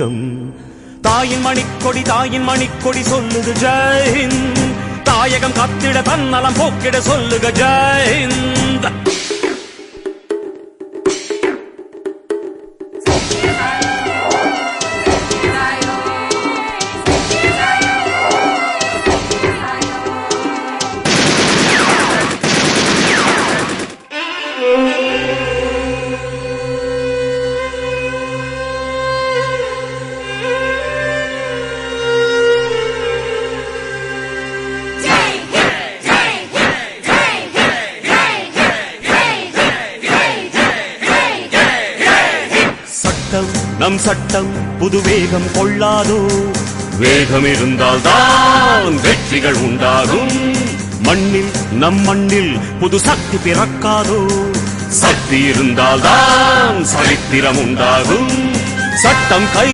வணக்கம். தாயின் மணிக்கொடி சொல்லுது ஜெயஹிந்த். தாயகம் காத்திட தன்னலம் போக்கிட சொல்லுக ஜெயஹிந்த். நம் சட்டம் புது வேகம் கொள்ளாதோ. வேகம் இருந்தால் தான் வெற்றிகள் உண்டாகும். நம் மண்ணில் புது சக்தி பிறக்காதோ. சக்தி இருந்தால் தான் சரித்திரம் உண்டாகும். சட்டம் கை